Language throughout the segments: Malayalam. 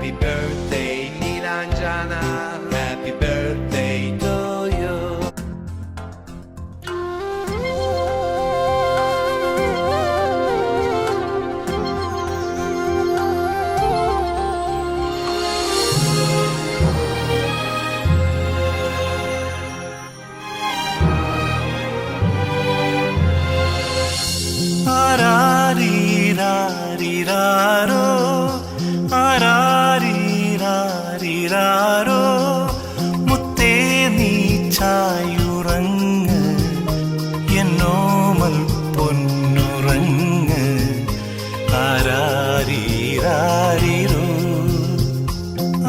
Happy birthday Nilanjana, happy birthday to you. ആരാരീരാരീരാരോ ആരാരീരാരീരാരോ മുത്തേ നീ ചായുറങ്ങ് എന്നോമൽ പൊന്നുറങ്ങ് ആരാരീരാരീരോ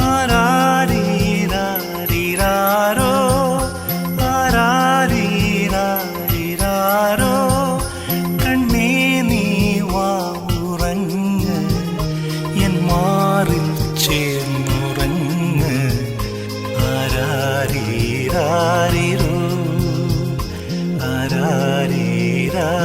ആരാരീരാരീരാരോ ആരാരീരാരീരാരോ കണ്ണേ നീ വാ ഉറങ്ങ് എൻ മാറിൽ ചേർന്നുറങ്ങ് ആരാരീരാരീരോ ആരാരീരാരീരോ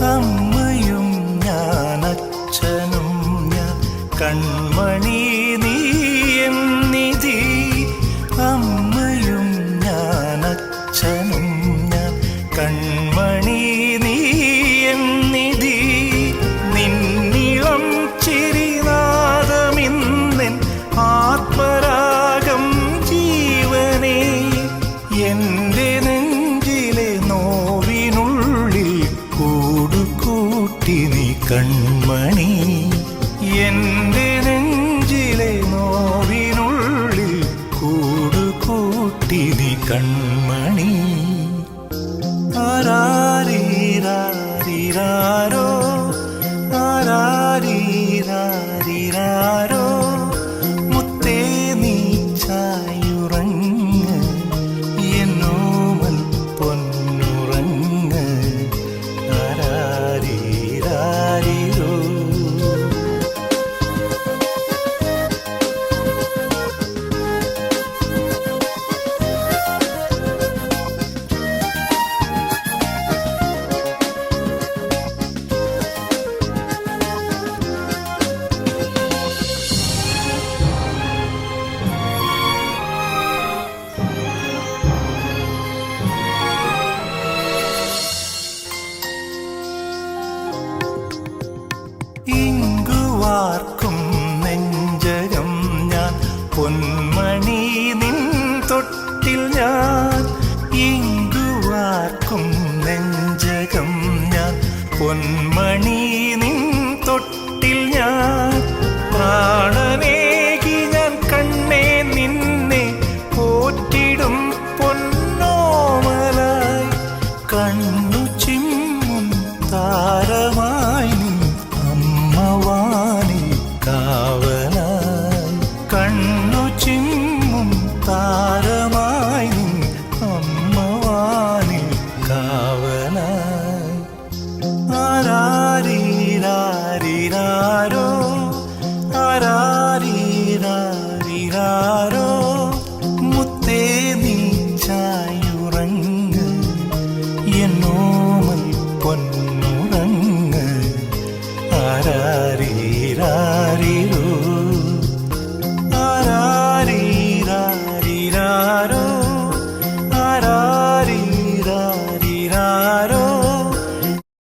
അമ്മയും ഞാൻ അച്ഛനും ഞാൻ കൺമണി നീ എന്നിധി അമ്മയും ഞാൻ അച്ഛനും ഞാൻ കൺമണി നീ എന്നിധി നിന്നിളം ചിരിനാദമിന്നെൻ ആത്മരാഗം ജീവനേ എൻ്റെ നെഞ്ചിലെ നോവിനുള്ളിൽ കൂടുകൂട്ടി നീ കൺമണി എൻ്റെ നെഞ്ചിലെ നോവിനുള്ളിൽ കൂടുകൂട്ടി നീ കൺമണി ആരാരീരാരീരാരോ ആരാരീരാരീരാരോ മുത്തേ നീ ചായുറങ്ങ് എന്നോമൽ പൊന്നുറങ്ങ് ആരാരീരാരീരോ ഇങ്കുവാർ